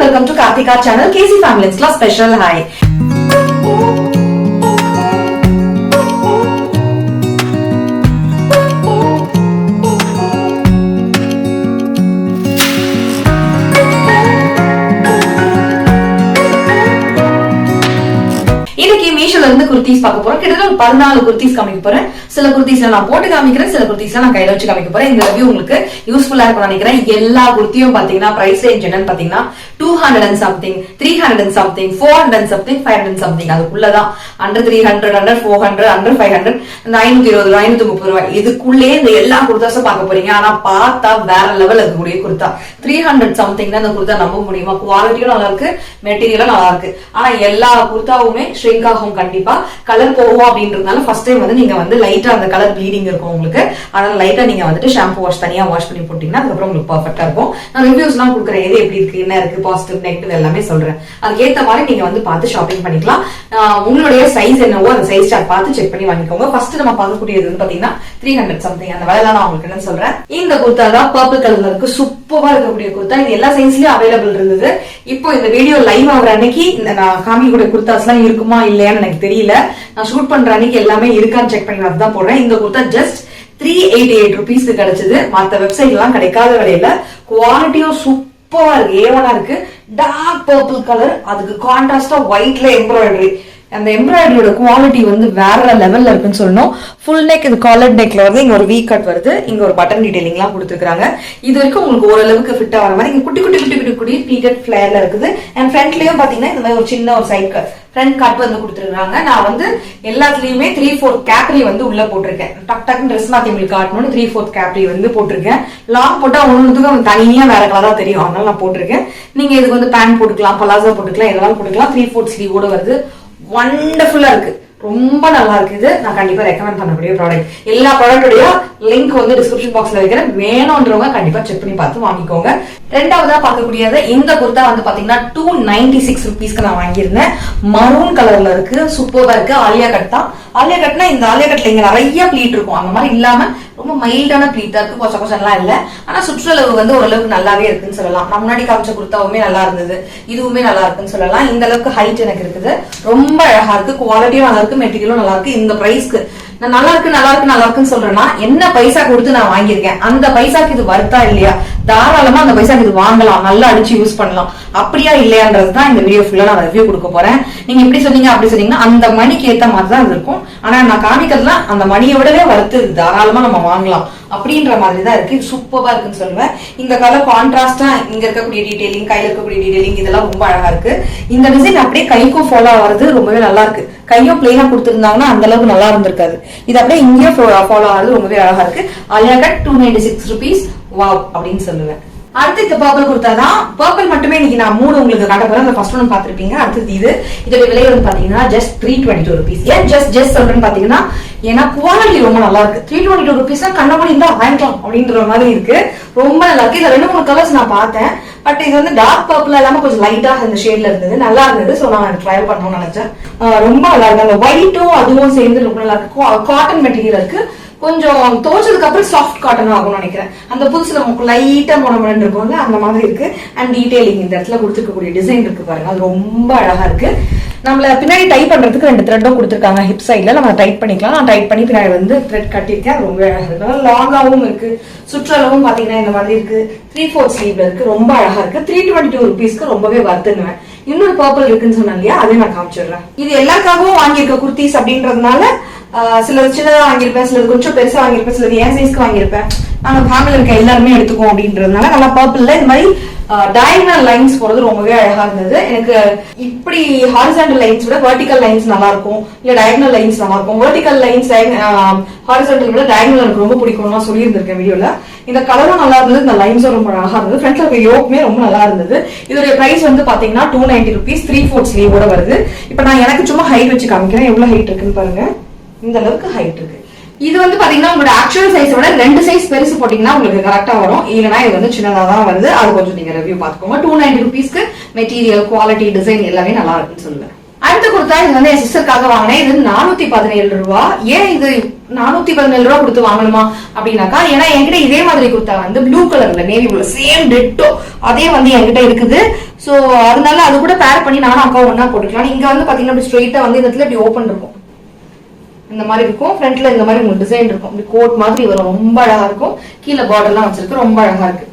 welcome to Karthika channel. KC Family Class Special Hi. மீஷோல இருந்து குர்தீஸ் பார்க்க போறோம். கிட்டத்தட்ட 14 குர்தீஸ் காமிக்க போறேன். சில குர்தீஸ்ல நான் போட்டு காமிக்கிறேன், சில குர்தீஸ்ல நான் கையில வச்சு காமிக்க போறேன். இந்த ரிவ்யூ உங்களுக்கு யூஸ்ஃபுல்லா இருக்கும்னு நினைக்கிறேன். எல்லா குர்த்தியும் பாத்தீங்கன்னா பிரைஸ் ரேஞ்ச் என்னன்னு பாத்தீங்கன்னா 200 and something, 300 and something, 400 and something, 500 and something. அதுக்குள்ளதான் under 300, under 400, under 500, 520 ரூபாய், 530 ரூபாய் இதுக்குள்ளே இந்த எல்லா குர்தாஸும் பார்க்க போறீங்க. ஆனா பார்த்தா வேற லெவல் இருக்கக்கூடிய குர்தா 300 something தான் இந்த குர்தா நம்ப முடியுமா? குவாலிட்டியும் நல்லா இருக்கு, மெட்டீரியலும் நல்லா இருக்கு. ஆனா எல்லா குர்தாவுமே ஷ்ரிங்க் ஆகும், கண்டிப்பா கலர் போகும். அப்படின்றதுனால ஃபர்ஸ்ட் டைம் வந்து நீங்க வந்து லைட்டா அந்த கலர் ப்ளீடிங் இருக்கும் உங்களுக்கு. அதனால லைட்டா நீங்க வந்துட்டு ஷாம்பு வாஷ் தனியா வாஷ் பண்ணி போட்டீங்கன்னா அதுக்கப்புறம் உங்களுக்கு பர்ஃபெக்டா இருக்கும். நான் ரிவ்யூஸ் எல்லாம் கொடுக்குறேன், எது எப்படி இருக்கு, என்ன இருக்கு, பாசிட்டிவ் நெகட்டிவ் எல்லாமே சொல்றேன். அதுக்கு ஏத்த மாதிரி நீங்க வந்து பார்த்து ஷாப்பிங் பண்ணிக்கலாம். உங்களுடைய சைஸ் என்னவோ அந்த சைஸ் சார்ட் பார்த்து செக் பண்ணி வாங்கிக்கோங்க. ஃபர்ஸ்ட் நம்ம பார்க்கக்கூடியது வந்து பாத்தீங்கன்னா 300 சம்திங். அந்த வேலை நான் உங்களுக்கு என்ன சொல்றேன். இந்த குர்தா தான் பர்பிள் கலர்ல இருக்கு, சூப்பரா இருக்கக்கூடிய குர்தா. இது எல்லா சைஸ்லயும் அவைலபிள் இருந்தது. இப்போ இந்த வீடியோ லைவ் ஆகுற அன்னைக்கு இந்த நான் காமிக்கக்கூடிய குர்தாஸ் எல்லாம் இருக்குமா இல்லையான்னு எனக்கு தெரியல. நான் ஷூட் பண்ற அன்னைக்கு எல்லாமே இருக்கான்னு செக் பண்ணி தான் போடுறேன். இந்த குர்தா ஜஸ்ட் 388 ருபீஸ்க்கு கிடைச்சது. மத்த வெப்சைட் எல்லாம் கிடைக்காத விலையில குவாலிட்டியும் சூப்பரா இருக்கு, ஏவனா இருக்கு. டார்க் பர்பிள் கலர், அதுக்கு கான்ட்ராஸ்டா ஒயிட்ல எம்ப்ராய்டரி. அந்த எம்ப்ராய்டரியோட குவாலிட்டி வந்து வேற லெவல்ல இருக்குன்னு சொல்லணும். ஃபுல் நெக், இது காலர் நெக்ல வருது, இங்க ஒரு வி கட் வருது, இங்க ஒரு பட்டன் டீடைலிங் எல்லாம் கொடுத்துருக்காங்க. இது வரைக்கும் உங்களுக்கு ஓரளவுக்கு ஃபிட் ஆகிற மாதிரி இங்க குட்டி குட்டி குட்டி குட்டி குட்டி ப்ளீட்டட் ஃபிளேர்ல இருக்குது. அண்ட் ஃப்ரண்ட்லயும் பாத்தீங்கன்னா இந்த மாதிரி ஒரு சின்ன ஒரு சைட் ஃப்ரண்ட் கட் வந்து கொடுத்துருக்காங்க. நான் வந்து எல்லாத்துலயுமே 3/4 கேப்ரி வந்து உள்ள போட்டிருக்கேன். டக் டக் ட்ரெஸ் மாத்தி உங்களுக்கு காட்டணும்னு 3/4 கேப்ரி வந்து போட்டிருக்கேன். லாங் போட்டா ஒண்ணுத்துக்கும் தனியா வேற கலரா தெரியும், அதனால நான் போட்டிருக்கேன். நீங்க இதுக்கு வந்து பேண்ட் போட்டுக்கலாம், பலாசா போட்டுக்கலாம், எதெல்லாம் போட்டுக்கலாம். 3/4 ஸ்லீவோட வருது. வண்டர்ஃபுல்லா இருக்கு, ரொம்ப நல்லா இருக்கு. இது நான் கண்டிப்பா ரெக்கமெண்ட் பண்ணக்கூடிய ப்ராடக்ட். எல்லா ப்ராடக்டோட லிங்க் வந்து டிஸ்கிரிப்ஷன் பாக்ஸ்ல வைக்கிறேன். வேணும்ன்றவங்க கண்டிப்பா செக் பண்ணி பார்த்து வாங்கிக்கோங்க. ரெண்டாவதா பார்க்கக்கூடியது இந்த குர்தா வந்து பாத்தீங்கன்னா 296 ருபீஸ்க்கு நான் வாங்கியிருந்தேன். மரூன் கலர்ல இருக்கு, சூப்பரா இருக்கு. ஆலியா கட் தான். ஆலியா கட்னா இந்த ஆலியா கட்ல இங்க நிறைய ப்ளீட் இருக்கும், அந்த மாதிரி இல்லாம ரொம்ப மைல்டான ப்ளீட்டா இருக்கு, கொச கொசம்லாம் இல்ல. ஆனா சுற்றளவு வந்து ஓரளவுக்கு நல்லாவே இருக்குன்னு சொல்லலாம். நான் முன்னாடி காமிச்ச குர்தாவுமே நல்லா இருந்தது, இதுவுமே நல்லா இருக்குன்னு சொல்லலாம். இந்த அளவுக்கு ஹைட் எனக்கு இருக்குது, ரொம்ப அழகா இருக்கு, குவாலிட்டியும் நல்லா இருக்கு, மெட்டீரியலும் நல்லா இருக்கு. இந்த பிரைஸ்க்கு நான் நல்லா இருக்கு நல்லா இருக்கு நல்லா இருக்குன்னு சொல்றேன்னா என்ன பைசா கொடுத்து நான் வாங்கியிருக்கேன், அந்த பைசாக்கு இது வர்த்தா இல்லையா? தாராளமா அந்த பைசாக்கு இது வாங்கலாம், நல்லா அடிச்சு யூஸ் பண்ணலாம். அப்படியா இல்லையான்றதுதான் இந்த வீடியோ ஃபுல்லா நான் ரிவ்யூ கொடுக்க போறேன். நீங்க இப்படி சொன்னீங்க அப்படி சொன்னீங்கன்னா அந்த மணிக்கு ஏத்த மாதிரி தான் இருக்கும். ஆனா நான் காமிக்கிறதுலாம் அந்த மணியை விடவே வறுத்து தாராளமா நம்ம வாங்கலாம் அப்படின்ற மாதிரி தான் இருக்கு. இது சூப்பரா இருக்குன்னு சொல்லுவேன். இந்த கலர் கான்ட்ராஸ்டா இங்க இருக்கக்கூடிய டீடைலிங், கையில இருக்கக்கூடிய டீடைலிங் இதெல்லாம் ரொம்ப அழகா இருக்கு. இந்த டிசைன் அப்படியே கைக்கும் ஃபாலோ ஆகுறது ரொம்பவே நல்லா இருக்கு. கையும் பிளெயினா கொடுத்திருந்தாங்கன்னா அந்த அளவுக்கு நல்லா இருந்திருக்காது. இது அப்படியே இங்கேயும் ஃபாலோ ஆகுறது ரொம்பவே அழகா இருக்கு. Alia cut 296 rupees. வாவ் அப்படின்னு சொல்லுவேன். அடுத்து இந்த பர்பிள் குர்தா தான். பர்பிள் மட்டுமே இன்னைக்கு நான் 3 உங்களுக்கு காட்ட போறேன். அந்த ஃபர்ஸ்ட் ஒன் பாத்திருப்பீங்க. அடுத்தது இது. இதோட விலை வந்து பாத்தீங்கன்னா ஜஸ்ட் 322 ருபீஸ். ஏன் ஜஸ்ட் சொல்றேன்னு பாத்தீங்கன்னா ஏன்னா குவாலிட்டி ரொம்ப நல்லா இருக்கு. 322 ருபீஸ் தான் கண்ணமணி இருந்தா வாங்கிக்கலாம் அப்படின்ற மாதிரி இருக்கு. ரொம்ப நல்லா இருக்கு. இதுல 2-3 கலர்ஸ் நான் பார்த்தேன். பட் இது வந்து டார்க் பர்பிள் இல்லாம கொஞ்சம் லைட்டா இந்த ஷேட்ல இருந்தது, நல்லா இருந்தது. சோ நான் ட்ரையல் பண்ணணும்னு நினைச்சேன். ரொம்ப நல்லா இருக்கு. அந்த ஒயிட்டும் அதுவும் சேர்ந்து ரொம்ப நல்லா இருக்கு. காட்டன் மெட்டீரியல் இருக்கு. கொஞ்சம் துவைச்சதுக்கு அப்புறம் சாஃப்ட் காட்டன் ஆகும்னு நினைக்கிறேன். அந்த புதுசுல நமக்கு லைட்டா முடமுடன் இருக்கும்ல அந்த மாதிரி இருக்கு. அண்ட் டீடைலிங் இந்த இடத்துல கொடுத்துருக்கக்கூடிய டிசைன் இருக்கு பாருங்க, அது ரொம்ப அழகா இருக்கு. நம்மள பின்னாடி டைப் பண்றதுக்கு 2 த்ரெட்டும் கொடுத்துருக்காங்க ஹிப் சைட்ல, நம்ம டைப் பண்ணிக்கலாம். நான் டைப் பண்ணி பின்னாடி வந்து த்ரெட் கட்டிருக்கேன், ரொம்ப அழகா இருக்கு. லாங்காவும் இருக்கு, சுற்றளவும் பாத்தீங்கன்னா இந்த மாதிரி இருக்கு. 3/4 ஸ்லீவ்ல இருக்கு, ரொம்ப அழகா இருக்கு. 322 ருபீஸ்க்கு ரொம்பவே வர்த்துனுவேன். இன்னொரு பர்பிள் இருக்குன்னு சொன்னேன் இல்லையா, அதையும் நான் காமிச்சிடுறேன். இது எல்லாருக்காகவும் வாங்கியிருக்க குர்த்திஸ் அப்படின்றதுனால சில சின்னதா வாங்கியிருப்பேன், சிலது கொஞ்சம் பெருசா வாங்கியிருப்பேன், சிலது என் சைஸ்க்கு வாங்கியிருப்பேன். நாங்க ஃபேமிலில இருக்க எல்லாருமே எடுத்துக்கோம் அப்படின்றதுனால நல்லா பர்பிள்ல இந்த மாதிரி டயகனல் லைன்ஸ் போறது ரொம்பவே அழகா இருந்தது. எனக்கு இப்படி ஹாரிசான்டல் லைன்ஸ் விட வெர்டிகல் லைன்ஸ் நல்லா இருக்கும், இல்ல டயகனல் லைன்ஸ் நல்லா இருக்கும். வெர்டிகல் லைன்ஸ் ஹாரிசான்டல் விட டயகனல் எனக்கு ரொம்ப பிடிக்கும்னு சொல்லி இருந்திருக்கேன் வீடியோல. இந்த கலரும் நல்லா இருந்தது, இந்த லைன்ஸும் ரொம்ப அழகா இருந்தது. ஃப்ரண்ட்ல இருக்க யோக்குமே ரொம்ப நல்லா இருந்தது. இதோட பிரைஸ் வந்து பாத்தீங்கன்னா 290 ருபீஸ். 3/4 ஸ்லீவோட வருது. இப்ப நான் எனக்கு சும்மா ஹைட் வச்சு காமிக்கிறேன், எவ்வளவு ஹைட் இருக்குன்னு பாருங்க. இந்த அளவுக்கு ஹைட் இருக்கு. இது வந்து பாத்தீங்கன்னா உங்களோட ஆக்சுவல் சைஸ் விட 2 சைஸ் பெருசு போட்டீங்கன்னா உங்களுக்கு கரெக்டா வரும். இல்லைன்னா இது வந்து சின்னதா தான் வருது. அது கொஞ்சம் நீங்க ரிவ்யூ பாத்துக்கோங்க. 290 ருபீஸ்க்கு மெட்டீரியல், குவாலிட்டி, டிசைன் எல்லாமே நல்லா இருக்குன்னு சொல்லுவேன். அடுத்த குர்த்தா இது வந்து என் சிஸ்டருக்காக வாங்கினேன். இது 417 ரூபா. ஏன் இது 417 ரூபா கொடுத்து வாங்கணுமா அப்படின்னாக்கா, ஏன்னா என்கிட்ட இதே மாதிரி குர்த்தா வந்து ப்ளூ கலர்ல நேவி ப்ளூ சேம் டெட்டோ அதே வந்து என்கிட்ட இருக்குது. சோ அதனால அது கூட பேர் பண்ணி நானும் அக்கா ஒன்னா போட்டுக்கலாம். இங்க வந்து பாத்தீங்கன்னா ஸ்ட்ரெயிட்டா வந்து இந்த இடத்துல இப்படி ஓப்பன் இருக்கும், இந்த மாதிரி இருக்கும். ஃப்ரண்ட்ல இந்த மாதிரி உங்களுக்கு டிசைன் இருக்கும், இப்படி கோட் மாதிரி வரும். ரொம்ப அழகா இருக்கும். கீழே பார்டர் எல்லாம் வச்சிருக்கு, ரொம்ப அழகா இருக்கு.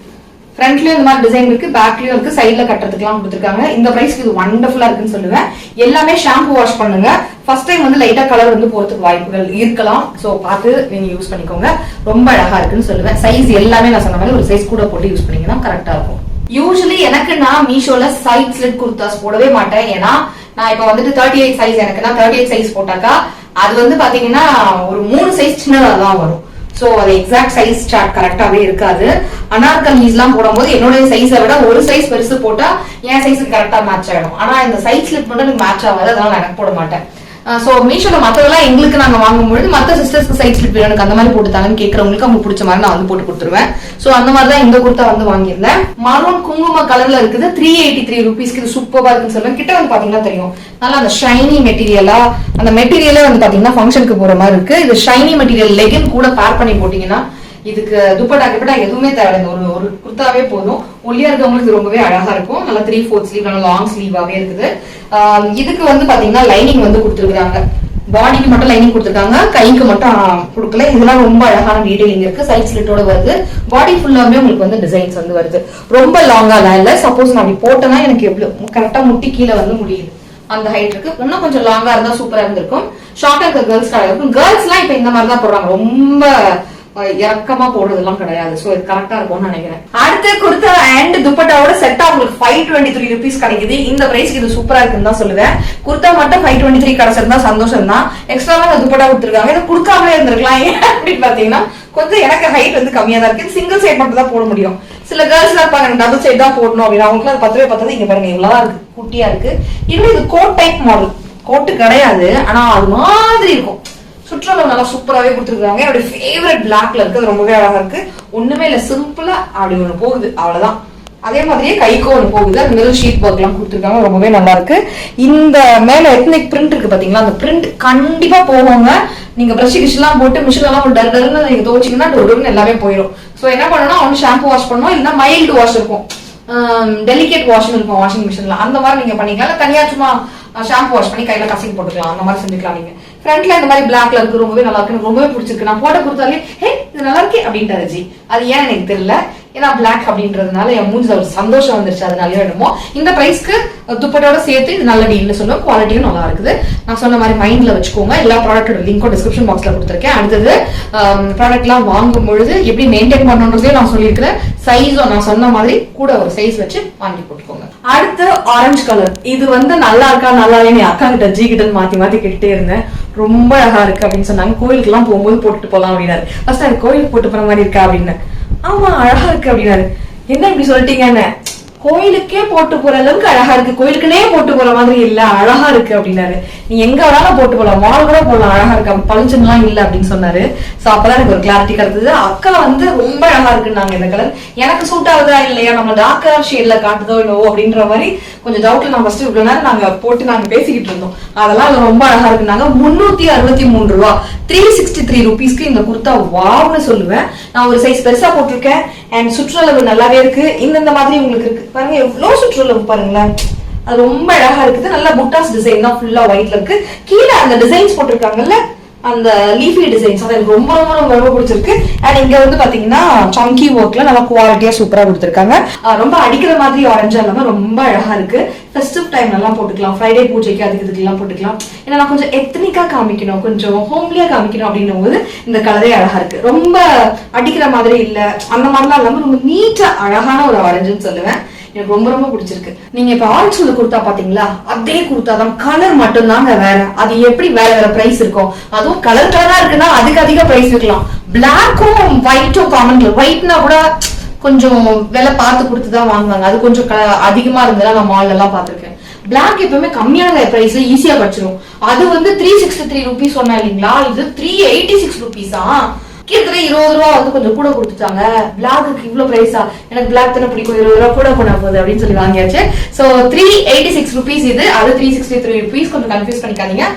ஃப்ரண்ட்லயும் இந்த மாதிரி டிசைன் இருக்கு, பேக்லயும் இருக்கு, சைட்ல கட்டுறதுக்குலாம் கொடுத்துருக்காங்க. இந்த பிரைஸ்க்கு இது வண்டர்ஃபுல்லா இருக்குன்னு சொல்லுவேன். எல்லாமே ஷாம்பு வாஷ் பண்ணுங்க. ஃபர்ஸ்ட் டைம் வந்து லைட்டா கலர் வந்து போறதுக்கு வாய்ப்புகள் இருக்கலாம். சோ பார்த்து நீங்க யூஸ் பண்ணிக்கோங்க. ரொம்ப அழகா இருக்குன்னு சொல்லுவேன். சைஸ் எல்லாமே நான் சொன்ன மாதிரி ஒரு சைஸ் கூட போட்டு யூஸ் பண்ணீங்கன்னா கரெக்டா இருக்கும். யூஸ்வலி எனக்கு நான் மீஷோல சைட் ஸ்லிட் குர்தாஸ் போடவே மாட்டேன். ஏன்னா நான் இப்ப வந்துட்டு 38 சைஸ், எனக்கு நான் 38 சைஸ் போட்டாக்கா அது வந்து பாத்தீங்கன்னா ஒரு 3 சைஸ் சின்னதா தான் வரும். சோ அது எக்ஸாக்ட் சைஸ் சார்ட் கரெக்டாவே இருக்காது. அனார்கலிஸ் எல்லாம் போடும்போது என்னோட சைஸை விட ஒரு சைஸ் பெருசு போட்டா என் சைஸுக்கு கரெக்டா மேட்ச் ஆயிடும். ஆனா இந்த சைஸ் ஸ்லிப் மட்டும் எனக்கு மேட்ச் ஆகாது, அதனால எனக்கு போட மாட்டேன். சோ மீஷோல மத்ததெல்லாம் எங்களுக்கு நாங்க வாங்கும்பொழுது மத்த சிஸ்டர்ஸ்க்கு சைட் ஸ்லிப் எனக்கு அந்த மாதிரி போட்டுத்தாங்கன்னு கேட்கறவங்களுக்கு அவங்க பிடிச்ச மாதிரி நான் வந்து போட்டு கொடுத்துருவேன். சோ அந்த மாதிரி தான் இந்த குர்த்தா வந்து வாங்கியிருந்தேன். மரூன் குங்கும கலர்ல இருக்குது. 383 ருபீஸ்க்கு இது சூப்பரா இருக்குன்னு சொல்லுவேன். கிட்ட வந்து பாத்தீங்கன்னா தெரியும், நல்லா அந்த ஷைனி மெட்டீரியலா, அந்த மெட்டீரியலே வந்து பாத்தீங்கன்னா ஃபங்க்ஷனுக்கு போற மாதிரி இருக்கு. இது ஷைனி மெட்டீரியல் லெகின் கூட பேர் பண்ணி போட்டீங்கன்னா இதுக்கு துப்பட்டா கிப்பட்டா எதுவுமே தேவையில்லை, ஒரு குர்த்தாவே போதும். ஒல்லியா இருக்கவங்களுக்கு ரொம்பவே அழகா இருக்கும். நல்லா 3/4 ஸ்லீவ், நல்லா லாங் ஸ்லீவாவே இருக்குது. இதுக்கு வந்து பாத்தீங்கன்னா லைனிங் வந்து கொடுத்துருக்காங்க. பாடிக்கு மட்டும் லைனிங் கொடுத்துருக்காங்க, கைக்கு மட்டும் கொடுக்கல. இதெல்லாம் ரொம்ப அழகான டீடைலிங் இருக்கு. சைட் ஸ்லிட்டோட வருது. பாடி ஃபுல்லாவே உங்களுக்கு வந்து டிசைன்ஸ் வந்து வருது. ரொம்ப லாங்கா இல்ல. சப்போஸ் நான் அப்படி போட்டேன்னா எனக்கு எவ்வளவு கரெக்டா முட்டி கீழே வந்து முடியுது, அந்த ஹைட் இருக்கு. இன்னும் கொஞ்சம் லாங்கா இருந்தா சூப்பரா இருந்திருக்கும். ஷார்ட்டா இருக்க கேர்ள்ஸ்க்காக இருக்கும். கேர்ள்ஸ் எல்லாம் இப்ப இந்த மாதிரி தான் போடுறாங்க, ரொம்ப இறக்கமா போடுறதெல்லாம் கிடையாது. சோ இது கரெக்டா இருக்கும்னு நினைக்கிறேன். அடுத்து குர்தா அண்ட் துப்பட்டாவோட செட்டா உங்களுக்கு 523 ருபீஸ் கிடைக்குது. இந்த பிரைஸ்க்கு இது சூப்பரா இருக்குன்னு தான் சொல்லுவேன். குர்தா மட்டும் 523 கிடைச்சிருந்தா சந்தோஷம் தான். எக்ஸ்ட்ராவா துப்பட்டா கொடுத்துருக்காங்க. இதை கொடுக்காமலே இருந்திருக்கலாம். ஏன் அப்படின்னு பாத்தீங்கன்னா கொஞ்சம் எனக்கு ஹைட் வந்து கம்மியா தான் இருக்கு. சிங்கிள் சைட் மட்டும் தான் போட முடியும். சில கேர்ள்ஸ் எல்லாம் இருப்பாங்க டபுள் சைட் தான் போடணும் அப்படின்னு, அவங்களுக்கு அது பத்தவே பத்தாது. இங்க பாருங்க இவ்வளவுதான் இருக்கு, குட்டியா இருக்கு. இன்னும் இது கோட் டைப் மாடல், கோட்டு கிடையாது, ஆனா அது மாதிரி இருக்கும். சுற்றளவு நல்லா சூப்பராகவே கொடுத்துருக்காங்க. என்னோட ஃபேவரட் பிளாக்ல இருக்கு, அது ரொம்பவே அழகா இருக்கு. ஒண்ணுமே இல்ல, சிம்பிளா அப்படி ஒண்ணு போகுது, அவ்வளவுதான். அதே மாதிரியே கைக்கும் ஒண்ணு போகுது. அந்த மிடில் ஷீட் ஒர்க் எல்லாம் கொடுத்துருக்காங்க, ரொம்பவே நல்லா இருக்கு. இந்த மேல எத்னிக் பிரிண்ட் இருக்கு பாத்தீங்களா, அந்த பிரிண்ட் கண்டிப்பா போவாங்க. நீங்க பிரஷ் கிஷ் எல்லாம் போட்டு மிஷின் எல்லாம் டர் டர்னு நீங்க துவச்சிங்கன்னா டொருன்னு எல்லாமே போயிடும். சோ என்ன பண்ணணும், அவன் ஷாம்பு வாஷ் பண்ணணும், இல்லைன்னா மைல்டு வாஷ் இருக்கும், டெலிகேட் வாஷ் இருக்கும் வாஷிங் மிஷின்ல. அந்த மாதிரி நீங்க பண்ணிக்கலாம். தனியா சும்மா ஷாம்பு வாஷ் பண்ணி கையில கசிங் போட்டுக்கலாம், அந்த மாதிரி செஞ்சுக்கலாம். நீங்க ஃப்ரண்ட்ல இந்த மாதிரி பிளாக்ல இருக்கு, ரொம்பவே நல்லா இருக்கு, ரொம்பவே பிடிச்சிருக்கு. நான் போட்ட கொடுத்தாலே ஹே இது நல்லா இருக்கு அப்படின்ட்டாரு ஜி. அது ஏன் எனக்கு தெரியல, ஏன்னா பிளாக் அப்படின்றதுனால என் மூஞ்சில ஒரு சந்தோஷம் வந்துருச்சு, அதனாலயோ என்னமோ. இந்த பிரைஸ்க்கு துப்பட்டோட சேர்த்து இது நல்ல டீல்னு சொல்லுவோம். குவாலிட்டியும் நல்லா இருக்குது. நான் சொன்ன மாதிரி மைண்ட்ல வச்சுக்கோங்க. எல்லா ப்ராடக்டோட லிங்க்கும் டிஸ்கிரிப்ஷன் பாக்ஸ்ல கொடுத்துருக்கேன். அடுத்தது ப்ராடக்ட் எல்லாம் வாங்கும் பொழுது எப்படி மெயின்டைன் பண்ணணுன்றதையும் நான் சொல்லியிருக்கிறேன். சைஸும் நான் சொன்ன மாதிரி கூட ஒரு சைஸ் வச்சு வாங்கி போட்டுக்கோங்க. அடுத்து ஆரஞ்சு கலர். இது வந்து நல்லா இருக்கா நல்லா இல்லைன்னு அக்கா கிட்ட ஜி கிட்ட மாத்தி மாத்தி கேட்டுட்டே இருந்தேன். ரொம்ப அழகா இருக்கு அப்படின்னு சொன்னாங்க. கோயிலுக்கு எல்லாம் போகும்போது போட்டுட்டு போலாம் அப்படின்னாரு. ஃபர்ஸ்ட் அது கோயிலுக்கு போட்டு போற மாதிரி இருக்கா அப்படின்னு. ஆமா அழகா இருக்கு அப்படின்னாரு. என்ன இப்படி சொல்லிட்டீங்கன்னு, கோயிலுக்கே போட்டு போற அளவுக்கு அழகா இருக்கு, கோயிலுக்குனே போட்டு போற மாதிரி இல்ல, அழகா இருக்கு அப்படின்னாரு. நீ எங்க வேணாலும் போட்டு போலாம், மால் கூட போடலாம், அழகா இருக்கு, பளிச்சுலாம் இல்ல அப்படின்னு சொன்னாரு. சோ அப்பதான் எனக்கு ஒரு கிளாரிட்டி கிடைச்சது. அக்கா வந்து ரொம்ப அழகா இருக்குன்னாங்க. இந்த கலர் எனக்கு சூட் ஆகுதா இல்லையா, நம்ம டார்க்கர் ஷேட்ல காட்டுதோ இல்லவோ அப்படின்ற மாதிரி கொஞ்சம் டவுட்ல நான் ஃபர்ஸ்ட் இவ்வளவு நேரம் நாங்க போட்டு நாங்க பேசிக்கிட்டு இருந்தோம். அதெல்லாம் ரொம்ப அழகா இருக்குன்னாங்க. 363 ரூபா, 363 ருபீஸ்க்கு இந்த குர்த்தா வாவ்னு சொல்லுவேன். நான் ஒரு சைஸ் பெருசா போட்டிருக்கேன். அண்ட் சுற்றளவு நல்லாவே இருக்கு. இந்த மாதிரி உங்களுக்கு இருக்கு பாருங்க, எவ்வளவு சுற்றளவு பாருங்களேன், அது ரொம்ப அழகா இருக்குது. நல்லா புட்டாஸ் டிசைன் தான், ஃபுல்லா ஒயிட்ல இருக்கு. கீழே அந்த டிசைன்ஸ் போட்டிருக்காங்கல்ல, அந்த லீஃபி டிசைன்ஸ், அது எனக்கு ரொம்ப ரொம்ப ரொம்ப ரொம்ப பிடிச்சிருக்கு. அண்ட் இங்க வந்து பாத்தீங்கன்னா சங்கி ஒர்க்ல நல்லா குவாலிட்டியா சூப்பரா கொடுத்துருக்காங்க. ரொம்ப அடிக்கிற மாதிரி ஆரஞ்சா இல்லாம ரொம்ப அழகா இருக்கு. ஃபெஸ்டிவ் டைம் எல்லாம் போட்டுக்கலாம், ஃப்ரைடே பூஜைக்கு அதுக்கு இதுக்கு எல்லாம் போட்டுக்கலாம். ஏன்னா நான் கொஞ்சம் எத்தனிக்கா காமிக்கணும், கொஞ்சம் ஹோம்லியா காமிக்கணும் அப்படின்னும் போது இந்த கலரே அழகா இருக்கு. ரொம்ப அடிக்கிற மாதிரி இல்ல, அந்த மாதிரிலாம் இல்லாம ரொம்ப நீட்டா அழகான ஒரு ஆரஞ்சுன்னு சொல்லுவேன். எனக்கு ரொம்ப ரொம்ப பிடிச்சிருக்கு. நீங்க இப்ப ஆரஞ்சு குர்த்தா பாத்தீங்களா, அதே குர்த்தா தான், கலர் மட்டும் தாங்க வேற. அது எப்படி வேற வேற பிரைஸ் இருக்கும், அதுவும் கலர் கலரா இருக்குன்னா அதுக்கு அதிக பிரைஸ் இருக்கலாம். பிளாக்கும் ஒயிட்டும் காமன் கலர், ஒயிட்னா கூட கொஞ்சம் விலை பார்த்து கொடுத்துதான் வாங்குவாங்க. அது கொஞ்சம் அதிகமா இருந்ததா நான் மால் எல்லாம் பாத்திருக்கேன். பிளாக் எப்பவுமே கம்மியான பிரைஸ்ல ஈஸியா கிடைச்சிடும். அது வந்து 363 ருபீஸ் சொன்னா இல்லீங்களா, இது 386 ருபீஸா. கிட்டத்தட்ட 20 ரூபா வந்து கொஞ்சம் கூட கொடுத்துட்டாங்க. பிளாக்கு இவ்வளவு பிரைஸா, எனக்கு பிளாக் தானே பிடிக்கும், 20 ரூபா கூட போனா போகுது அப்படின்னு சொல்லி வாங்கியாச்சு. சோ 386 rupees இது, அது 363 rupees. கொஞ்சம் கன்ஃபியூஸ் பண்ணிக்காதீங்க,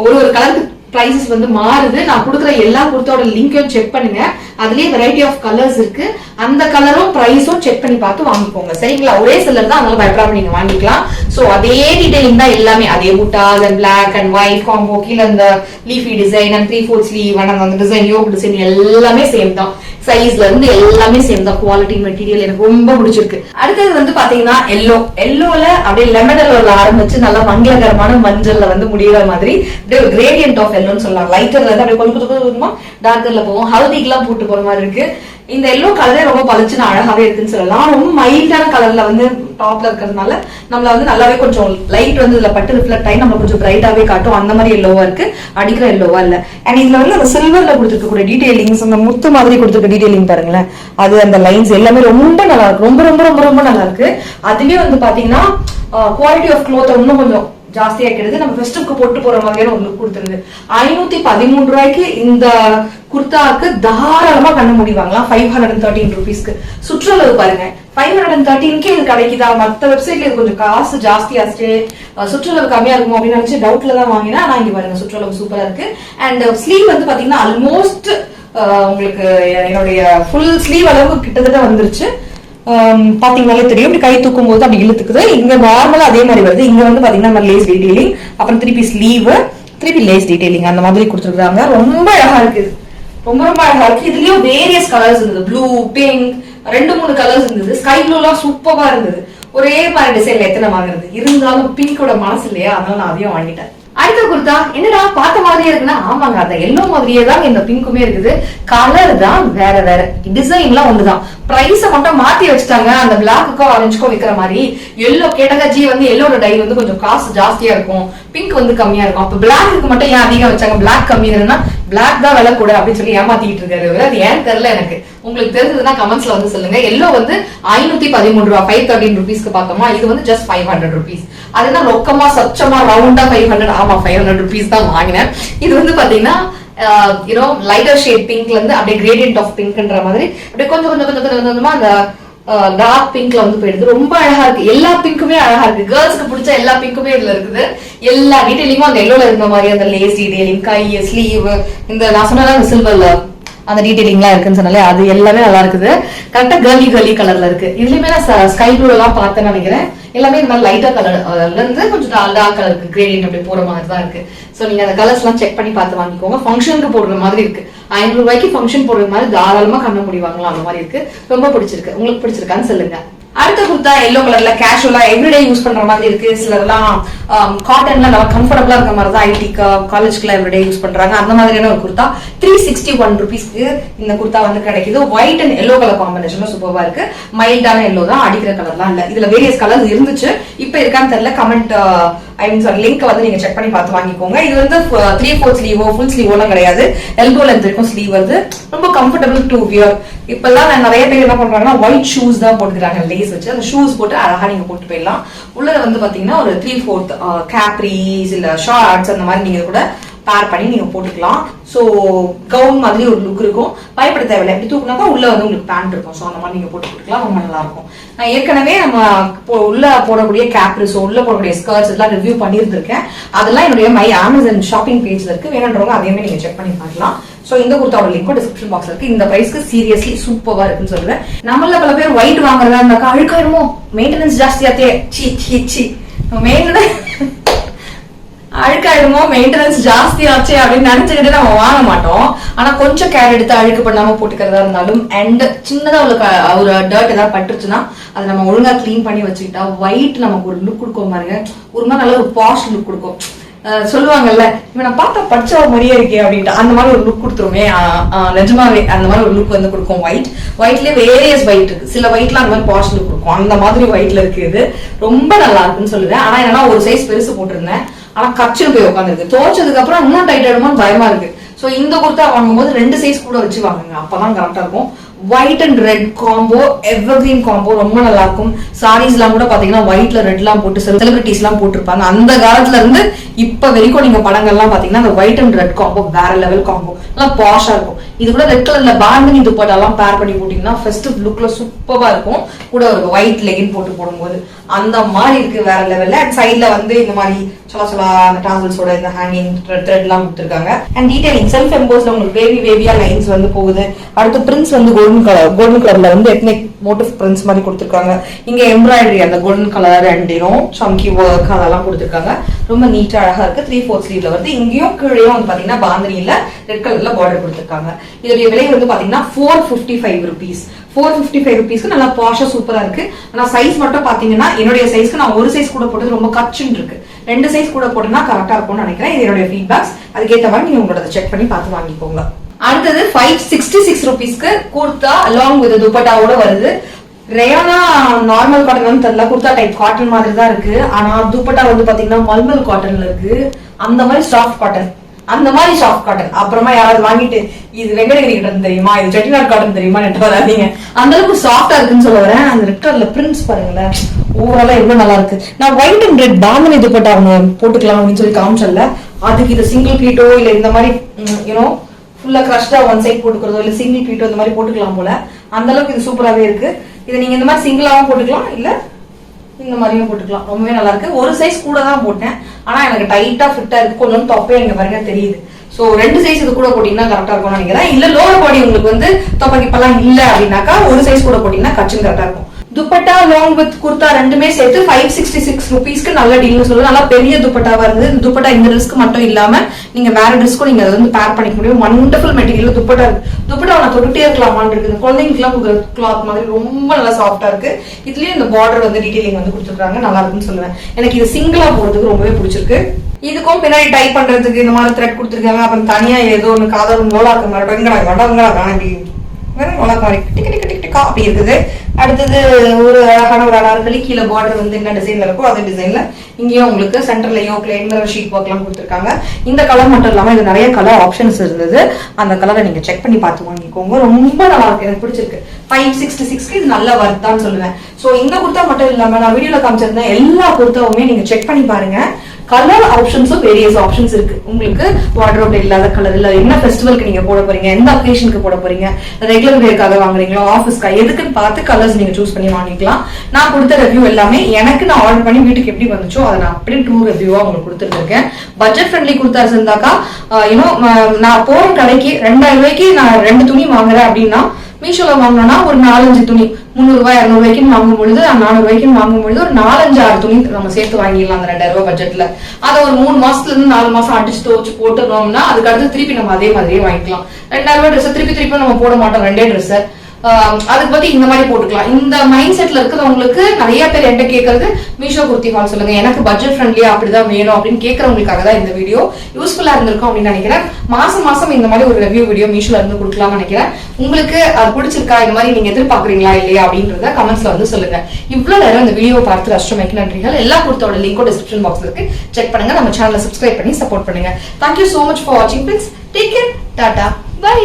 ஒரு கலருக்கு பிரைசஸ் வந்து மாறுது. நான் கொடுக்குற எல்லா குர்த்தாவோட லிங்கையும் செக் பண்ணுங்க, அதுலயே வெரைட்டி ஆஃப் கலர்ஸ் இருக்கு. அந்த கலரும் பிரைஸும் செக் பண்ணி பார்த்து வாங்கிக்கோங்க சரிங்களா. ஒரே செல்லர் தான், அதனால பயப்படாம நீங்க வாங்கிக்கலாம். சோ அதே டீடைலிங் தான் எல்லாமே, அதே புட்டாஸ் and black and white combo, கீழே அந்த leafy design and 3/4 sleeve and அந்த டிசைன், யோக் டிசைன் எல்லாமே சேம் தான். சைஸ்ல இருந்து எல்லாமே சேம் தான். குவாலிட்டி மெட்டீரியல் எனக்கு ரொம்ப பிடிச்சிருக்கு. அடுத்தது வந்து பாத்தீங்கன்னா எல்லோல அப்படியே லெமன் எல்லோல ஆரம்பிச்சு நல்லா மங்களகரமான மஞ்சள்ல வந்து முடிகிற மாதிரி அப்படியே ஒரு கிரேடியன்ட் ஆஃப் எல்லோன்னு சொல்லலாம். லைட்டர்ல இருந்து அப்படியே கொஞ்சம் கொஞ்சமா டார்க்கர்ல போவோம். ஹல்திக்கு எல்லாம் போட்டு போற மாதிரி இருக்கு. இந்த எல்லோ கலரே ரொம்ப பளிச்சுன்னு அழகாவே இருக்குன்னு சொல்லலாம். ரொம்ப மைல்டான கலர்ல வந்து டாப்ல இருக்கிறதுனால நம்மள வந்து நல்லாவே கொஞ்சம் லைட் வந்து இதுல பட்டு ரிஃப்ளெக்ட் ஆகி நம்ம கொஞ்சம் பிரைட்டாவே காட்டும். அந்த மாதிரி எல்லோவா இருக்கு, அடிக்கிற எல்லோவா இல்ல. அண்ட் இதுல வந்து அந்த சில்வர்ல கொடுத்துருக்கக்கூடிய டீடைலிங்ஸ், அந்த முத்து மாதிரி கொடுத்துருக்க டீடைலிங் பாருங்களேன், அது அந்த லைன்ஸ் எல்லாமே ரொம்ப நல்லா இருக்கு. ரொம்ப ரொம்ப ரொம்ப ரொம்ப நல்லா இருக்கு. அதுவே வந்து பாத்தீங்கன்னா குவாலிட்டி ஆஃப் க்ளோத் இன்னும் கொஞ்சம் ஜாஸ்தியா கிடையாது. நம்ம ஃபெஸ்டிவ்க்கு போட்டு போற மாதிரியான ஒரு லுக் கொடுத்துருது. 513 ரூபாய்க்கு இந்த குர்தாக்கு தாராளமா கண்ண முடிவாங்களாம் 513 rupeesக்கு. சுற்றளவு பாருங்க, 513க்கு இது கிடைக்குதா? மத்த வெப்சைட்ல இது கொஞ்சம் காசு ஜாஸ்தி ஆச்சு, சுற்றளவு கம்மியா இருக்கும் அப்படின்னு நினைச்சு டவுட்ல தான் வாங்கினா. ஆனா இங்க பாருங்க சுற்றளவு சூப்பரா இருக்கு. அண்ட் ஸ்லீவ் வந்து பாத்தீங்கன்னா ஆல்மோஸ்ட் உங்களுக்கு என்னுடைய ஃபுல் ஸ்லீவ் அளவுக்கு கிட்டத்தட்ட வந்துருச்சு. பாத்தீங்கன்னாலே தெரியும், இப்படி கை தூக்கும் போது அப்படி இழுத்துக்குது. இங்க நார்மலா அதே மாதிரி வருது. இங்க வந்து பாத்தீங்கன்னா லேஸ் டீடைலிங், அப்புறம் திருப்பி ஸ்லீவ், திருப்பி லேஸ் டீடைலிங் அந்த மாதிரி கொடுத்துருக்காங்க. ரொம்ப அழகா இருக்கு, ரொம்ப ரொம்ப அழகா இருக்கு. இதுலயும் வேரியஸ் கலர்ஸ் இருந்தது, ப்ளூ, பிங்க், 2-3 கலர்ஸ் இருந்தது. ஸ்கை ப்ளூ எல்லாம் சூப்பரா இருந்தது. ஒரே மாதிரி டிசைன்ல எத்தனை வாங்குறது, இருந்தாலும் பிங்கோட மனசு இல்லையா, அதனால நான் அதையும் வாங்கிட்டேன். அடுத்த குர்தா என்னடா பார்த்த மாதிரியே இருக்குன்னா, ஆமாங்க அந்த எல்லோ மாதிரியே தான் இந்த பிங்க்குமே இருக்குது. கலர் தான் வேற வேற, டிசைன்லாம் ஒண்ணுதான். பிரைஸ மட்டும் மாத்தி வச்சுட்டாங்க. அந்த பிளாக்குக்கோ ஆரஞ்சுக்கோ விற்கிற மாதிரி எல்லோ கேட்டகா ஜி வந்து எல்லோட டை வந்து கொஞ்சம் காசு ஜாஸ்தியா இருக்கும், பிங்க் வந்து கம்மியா இருக்கும். அப்ப பிளாக்கு மட்டும் ஏன் அதிகம் வச்சாங்க? பிளாக் கம்மியா பிளாக் தான் விலை கூட அப்படின்னு சொல்லி ஏமாத்திட்டு இருக்காரு. அது ஏன் தெரியல எனக்கு. உங்களுக்கு தெரிஞ்சதுன்னா கமெண்ட்ஸ்ல வந்து சொல்லுங்க. எல்லோ வந்து 513 ரூபா, 513 rupeesக்கு பார்த்தோமா, இது வந்து ஜஸ்ட் 500 rupees. அதுதான் ரொக்கமா சச்சமா ரவுண்டா 500. ஆமா 500 rupees தான் வாங்கினேன். இது வந்து பாத்தீங்கன்னா லைட்டர் ஷேட் பிங்க்ல இருந்து அப்படியே கிரேடியன்ட் ஆஃப் பிங்க்ன்ற மாதிரி அப்படியே கொஞ்சம் கொஞ்சம் கொஞ்சம் கொஞ்சம் கொஞ்சமா அந்த டார்க் பிங்க்ல வந்து போயிடுது. ரொம்ப அழகா இருக்கு. எல்லா பிங்க்குமே அழகா இருக்கு. கேர்ள்ஸ்க்கு பிடிச்ச எல்லா பிங்க்குமே இதுல இருக்குது. எல்லா டீடைலிங்கும் அந்த எல்லோல இருந்த மாதிரி, அந்த லேஸ் டீடைலிங், கை, ஸ்லீவ், இந்த நான் சொன்னதான் சில்வர்ல அந்த டீடைலிங்லாம் இருக்குன்னு சொன்னாலே அது எல்லாமே நல்லா இருக்குது. கரெக்டா கேர்லி கலர்ல இருக்கு. இதுலயுமே நான் ஸ்கை ப்ளூ எல்லாம் பார்த்தேன்னு நினைக்கிறேன். எல்லாமே இந்த மாதிரி லைட்டா கலர்ல இருந்து கொஞ்சம் டார்க் கலருக்கு கிரேடியன்ட் அப்படி போற மாதிரி தான் இருக்கு. சோ நீங்க அந்த கலர்ஸ் எல்லாம் செக் பண்ணி பார்த்து வாங்கிக்கோங்க. ஃபங்க்ஷனுக்கு போடுற மாதிரி இருக்கு. 500 ரூபாய்க்கு ஃபங்க்ஷன் போடுற மாதிரி தாராளமா கண்ண முடிவாங்களா அந்த மாதிரி இருக்கு. ரொம்ப பிடிச்சிருக்கு. உங்களுக்கு பிடிச்சிருக்கான்னு சொல்லுங்க. அடுத்த குர்தா எல்லோ கலர்ல கேஷுவலா எவ்ரிடே யூஸ் பண்ற மாதிரி இருக்கு. சிலர்லாம் காட்டன்ல நல்லா கம்ஃபர்டபுளா இருக்க மாதிரி தான் ஐடி காலேஜ்க்குலாம் எவ்ரிடே யூஸ் பண்றாங்க. அந்த மாதிரியான ஒரு குர்தா 361 rupeesக்கு இந்த குர்தா வந்து கிடைக்குது. ஒயிட் அண்ட் எல்லோ கலர் காம்பினேஷன்ல சூப்பரா இருக்கு. மைல்டான எல்லோ தான், அடிக்கிற கலர்லாம் இல்ல. இதுல வேரியஸ் கலர்ஸ் இருந்துச்சு, இப்ப இருக்கான்னு தெரியல. கமெண்ட் லிங்க் வந்து நீங்க செக் பண்ணி பார்த்து வாங்கிக்கோங்க. இது வந்து 3/4 ஸ்லீவோ ஃபுல் ஸ்லீவோலாம் கிடையாது, எல்போ லென்த் வரைக்கும் ஸ்லீவ் வருது. ரொம்ப கம்ஃபர்டபுள் டு வியர். இப்பெல்லாம் நிறைய பேர் என்ன பண்றாங்கன்னா ஒயிட் ஷூஸ் தான் போட்டுக்கிறாங்க லேஸ் வச்சு. அந்த ஷூஸ் போட்டு அழகா நீங்க போட்டு போயிடலாம். உள்ள வந்து பாத்தீங்கன்னா ஒரு 3/4 கேப்ரிஸ் இல்ல ஷார்ட்ஸ் அந்த மாதிரி நீங்க கூட பேர் பண்ணி நீங்க போட்டுக்கலாம். சோ கவுன் மாதிரி ஒரு லுக் இருக்கும். பயப்பட தேவையில்லை. எப்படி தூக்குனாக்கா உள்ள வந்து உங்களுக்கு பேண்ட் இருக்கும். சோ அந்த மாதிரி நீங்க போட்டுக்கலாம், ரொம்ப நல்லா இருக்கும். நான் ஏற்கனவே நம்ம உள்ள போடக்கூடிய கேப்ரிஸோ உள்ள போடக்கூடிய ஸ்கர்ட்ஸ் எல்லாம் ரிவ்யூ பண்ணியிருந்திருக்கேன். அதெல்லாம் என்னுடைய மை அமேசான் ஷாப்பிங் பேஜ்ல இருக்கு. வேணுன்றவங்க அதே மாதிரி நீங்க செக் பண்ணி பார்க்கலாம். சோ இந்த குர்தாவோட லிங்க் டிஸ்கிரிப்ஷன் பாக்ஸ்ல இருக்கு. இந்த பிரைஸ்க்கு சீரியஸ்லி சூப்பரா இருக்குன்னு சொல்லுவேன். நம்மள பல பேர் ஒயிட் வாங்குறதா இருந்தாக்கா அழுக்காயிருமோ, மெயின்டெனன்ஸ் ஜாஸ்தியாத்தே, அழுக்காயிடுமோ, மெயின்டெனன்ஸ் ஜாஸ்தி ஆச்சு அப்படின்னு நினைச்சுக்கிட்டு நம்ம வாங்க மாட்டோம். ஆனா கொஞ்சம் கேர் எடுத்து அழுக்கு பண்ணாம போட்டுக்கிறதா இருந்தாலும் அண்ட் சின்னதா ஒரு டர்ட் ஏதாவது பட்டுருச்சுன்னா அதை நம்ம ஒழுங்கா கிளீன் பண்ணி வச்சுக்கிட்டா ஒயிட் நமக்கு ஒரு லுக் கொடுக்கும் பாருங்க. ஒரு மாதிரி நல்ல ஒரு பாஷ் லுக் கொடுக்கும். சொல்லுவாங்கல்ல, இவன் நான் பார்த்தா படிச்ச மாதிரியே இருக்கே அப்படின்ட்டு அந்த மாதிரி ஒரு லுக் கொடுத்துருமே. நிஜமாவே அந்த மாதிரி ஒரு லுக் வந்து கொடுக்கும். ஒயிட்லயே வேரியஸ் ஒயிட் இருக்கு. சில ஒயிட்லாம் அந்த மாதிரி பாஷ் லுக் கொடுக்கும். அந்த மாதிரி ஒயிட்ல இருக்கு. இது ரொம்ப நல்லா இருக்குன்னு சொல்லுவேன். ஆனா என்னன்னா ஒரு சைஸ் பெருசு போட்டிருந்தேன், ஆனா கச்சுன்னு போய் உட்காந்துருக்கு. துவைச்சதுக்கு அப்புறம் இன்னும் டைட் ஆயிடுமோன்னு பயமா இருக்கு. சோ இந்த குர்தா வாங்கும்போது 2 சைஸ் கூட வச்சு வாங்குங்க, அப்பதான் கரெக்டா இருக்கும். White and red combo, evergreen combo, ரொம்ப நல்லா இருக்கும். சாரீஸ் எல்லாம் கூட பாத்தீங்கன்னா ஒயிட்ல ரெட் எல்லாம் போட்டு செலிபிரிட்டிஸ் எல்லாம் போட்டிருப்பாங்க. அந்த காலத்துல இருந்து இப்ப வரைக்கும் நீங்க படங்கள்லாம் பாத்தீங்கன்னா அந்த ஒயிட் அண்ட் ரெட் காம்போ வேற லெவல் காம்போ, நல்லா பாஷா இருக்கும். இது கூட ரெட் கலர்ல பாந்தினி துப்பட்டாலாம் பேர் பண்ணி போட்டீங்கன்னா ஃபெஸ்டிவ் லுக்ல சூப்பரா இருக்கும். கூட ஒரு ஒயிட் லெகின் போட்டு போடும்போது அந்த மாதிரி இருக்கு வேற லெவல்ல. அண்ட் சைட்ல வந்து இந்த மாதிரி சொலா அந்த டாசல்ஸோட இந்த ஹேங்கிங் த்ரெட் எல்லாம் கொடுத்துருக்காங்க. அண்ட் டீடைலிங் செல்ஃப் எம்போஸ்ல உங்களுக்கு வேவியா லைன்ஸ் வந்து போகுது. அடுத்து பிரிண்ட்ஸ் வந்து கோல்டன் கலர்ல வந்து எத்னிக் மோட்டிவ் பிரிண்ட்ஸ் மாதிரி கொடுத்துருக்காங்க. இங்க எம்ப்ராய்டரி அந்த கோல்டன் கலர் அண்ட் சம்கி ஒர்க் அதெல்லாம் கொடுத்துருக்காங்க. ரொம்ப நீட்டா அழகா இருக்கு. 3/4 ஸ்லீவ்ல வந்து இங்கேயும் கீழேயும் வந்து பாத்தீங்கன்னா பாந்தினியில ரெட் கலர்ல பார்டர் கொடுத்துருக்காங்க. இதோட விலை வந்து பாத்தீங்கன்னா 455 rupees. 455 rupeesக்கு நல்லா பாஷா சூப்பரா இருக்கு. ஆனா சைஸ் மட்டும் பாத்தீங்கன்னா என்னுடைய சைஸ்க்கு நான் ஒரு சைஸ் கூட போட்டது ரொம்ப கச்சுன்னு இருக்கு. 2 சைஸ் கூட போட்டோம்னா கரெக்டா இருக்கும்னு நினைக்கிறேன். இது என்னுடைய ஃபீட்பேக்ஸ். அதுக்கேற்ற மாதிரி நீங்க உங்களோட செக் பண்ணி பார்த்து வாங்கிக்கோங்க. அடுத்தது 566 rupeesக்கு குர்தா அலாங் வித் துப்பட்டாவோட வருது. ரேயானா நார்மல் காட்டன் தெரியல, குர்தா டைப் காட்டன் மாதிரி தான் இருக்கு. ஆனா துப்பட்டா வந்து பாத்தீங்கன்னா மல்மல் காட்டன்ல இருக்கு. அந்த மாதிரி சாஃப்ட் காட்டன், அந்த மாதிரி சாஃப்ட் காட்டன். அப்புறமா யாராவது வாங்கிட்டு இது வெங்கடகிரி காட்டன் தெரியுமா, இது செட்டிநாடு காட்டன் தெரியுமா வராதீங்க. அந்த அளவுக்கு சாஃப்டா இருக்குன்னு சொல்ல வரேன். அந்த ரெட் கலர்ல பிரிண்ட்ஸ் பாருங்களேன், ஓவராலா எவ்வளவு நல்லா இருக்கு. நான் white and red bandhani dupatta அவங்க போட்டுக்கலாம் அப்படின்னு சொல்லி காமிச்சல, அதுக்கு இது சிங்கிள் பீட்டோ இல்ல இந்த மாதிரி யூனோ ஃபுல்லா கிரஷ்டா ஒன் சைட் போட்டுக்கிறதோ இல்ல சிங்கிள் பீட்டோ இந்த மாதிரி போட்டுக்கலாம் போல. அந்த அளவுக்கு இது சூப்பராவே இருக்கு. இதை நீங்க இந்த மாதிரி சிங்கிளாவும் போட்டுக்கலாம், இல்ல இந்த மாதிரியும் போட்டுக்கலாம். ரொம்பவே நல்லா இருக்கு. ஒரு சைஸ் கூட தான் போட்டேன், ஆனா எனக்கு டைட்டா ஃபிட்டா இருக்கு. கொஞ்சம் தொப்பையா இங்க பாருங்க தெரியுது. சோ 2 சைஸ் இது கூட போட்டீங்கன்னா கரெக்டா இருக்கும்னு நினைக்கிறேன். இல்ல லோவர் பாடி உங்களுக்கு வந்து தொப்பை இப்பெல்லாம் இல்ல அப்படின்னாக்கா ஒரு சைஸ் கூட போட்டீங்கன்னா கச்சுன்னு கரெக்டா இருக்கும். துப்பட்டா லாங் வித் குர்தா ரெண்டுமே சேர்த்து 566 rupeesக்கு நல்ல டீல்னு சொல்லுவேன். நல்லா பெரிய துப்பட்டா வருது. துப்பட்டா இந்த ட்ரெஸ்க்கு மட்டும் இல்லாம நீங்க வேற ட்ரெஸ்க்கும் நீங்க அதை வந்து பேர் பண்ணிக்க முடியும். வண்டர்ஃபுல் மெட்டீரியல் துப்பட்டா இருக்கு. துப்பட்டா நான் தொட்டுட்டே இருக்கலாமான்னு இருக்குது. குழந்தைங்களுக்கு எல்லாம் கிளாத் மாதிரி ரொம்ப நல்லா சாஃப்டா இருக்கு. இதுலயும் இந்த பார்டர் வந்து டீடைலிங் வந்து கொடுத்துருக்காங்க, நல்லா இருக்குன்னு சொல்லுவேன். எனக்கு இது சிங்கிளா போறதுக்கு ரொம்பவே பிடிச்சிருக்கு. இதுக்கும் பின்னாடி டைப் பண்றதுக்கு இந்த மாதிரி த்ரெட் கொடுத்துருக்காங்க. அப்புறம் தனியா ஏதோ ஒண்ணு காதல் மோலாக்க மாதிரி அப்படி இருக்குது. அடுத்தது ஒரு அழகான ஒரு அனார்கலி, கீழே பார்டர் வந்து என்ன டிசைன்ல இருக்கோ அதே டிசைன்ல இங்கேயும் உங்களுக்கு சென்டர்ல யோக்ல ஷீட் ஒர்க் எல்லாம் கொடுத்துருக்காங்க. இந்த கலர் மட்டும் இல்லாம இது நிறைய கலர் ஆப்ஷன்ஸ் இருந்தது. அந்த கலரை நீங்க செக் பண்ணி பார்த்து வாங்கிக்கோங்க. ரொம்ப நல்லா இருக்கு, எனக்கு பிடிச்சிருக்கு. 566க்கு இது நல்ல வர்த்தான்னு சொல்லுவேன். சோ இந்த குர்த்தா மட்டும் இல்லாம நான் வீடியோல காமிச்சிருந்தேன் எல்லா குர்த்தாவுமே நீங்க செக் பண்ணி பாருங்க. கலர் ஆப்ஷன்ஸும் வேரியஸ் ஆப்ஷன்ஸ் இருக்கு. உங்களுக்கு வார்ட்ரோப்ல இல்லாத கலர் இல்ல என்ன ஃபெஸ்டிவலுக்கு நீங்க போட போறீங்க, எந்த அக்கேஷனுக்கு போட போறீங்க, ரெகுலர் வேர்க்காக வாங்குறீங்களோ ஆஃபீஸ்க்கா, எதுக்குன்னு பார்த்து கலர்ஸ் நீங்க சூஸ் பண்ணி வாங்கிக்கலாம். நான் கொடுத்த ரிவ்யூ எல்லாமே எனக்கு நான் ஆர்டர் பண்ணி வீட்டுக்கு எப்படி வந்துச்சோ அதை நான் அப்படியே ட்ரூ ரிவ்யூவா உங்களுக்கு கொடுத்துருக்கேன். பட்ஜெட் ஃப்ரெண்ட்லி குர்த்தாஸ் இருந்தாக்கா நான் போற கடைக்கு 2000 ரூபாய்க்கு நான் 2 துணி வாங்குறேன் அப்படின்னா மீஷோல வாங்கினோம்னா ஒரு 4-5 துணி 300 ரூபாய் 200 ரூபாய்க்குன்னு வாங்கும் பொழுது 400 ரூபாய்க்குன்னு வாங்கும் பொழுது ஒரு 4-5-6 துணி நம்ம சேர்த்து வாங்கிடலாம். அந்த 2000 ரூபாய் பட்ஜெட்ல அதை ஒரு 3 மாசத்துல இருந்து 4 மாசம் அடிச்சு துவச்சு போட்டுனோம்னா அதுக்கு அடுத்து திருப்பி நம்ம அதே மாதிரியே வாங்கிக்கலாம். 2000 ரூபாய் ட்ரெஸ் திருப்பி நம்ம போட மாட்டோம், 2 ட்ரெஸ். அதுக்கு பத்தி இந்த மாதிரி போட்டுக்கலாம். இந்த மைண்ட் செட்ல இருக்கிறவங்களுக்கு நிறைய பேர் என்கிட்ட கேட்கறது மீஷோ குர்த்தி ஹால் சொல்லுங்க, எனக்கு பட்ஜெட் ஃப்ரெண்ட்லியா அப்படிதான் வேணும் அப்படின்னு கேட்கறவங்களுக்காக தான் இந்த வீடியோ யூஸ்ஃபுல்லா இருந்திருக்கும் அப்படின்னு நினைக்கிறேன். மாசம் இந்த மாதிரி ஒரு ரிவ்யூ வீடியோ மீஷோல இருந்து கொடுக்கலாம்னு நினைக்கிறேன். உங்களுக்கு அது பிடிச்சிருக்கா, இந்த மாதிரி நீங்க எதிர்பார்க்கறீங்களா இல்லையா அப்படின்றத கமெண்ட்ஸ்ல வந்து சொல்லுங்க. இவ்வளவு நேரம் இந்த வீடியோ பார்த்து ரஷ்டமைக்கு நன்றிகள். எல்லா குர்த்தோட லிங்கும் டிஸ்கிரிப்ஷன் பாக்ஸ்ல இருக்கு, செக் பண்ணுங்க. நம்ம சேனலை சப்ஸ்கிரைப் பண்ணி சப்போர்ட் பண்ணுங்க. தேங்க்யூ சோ மச் ஃபார் வாட்சிங் friends. Take care, tata, by.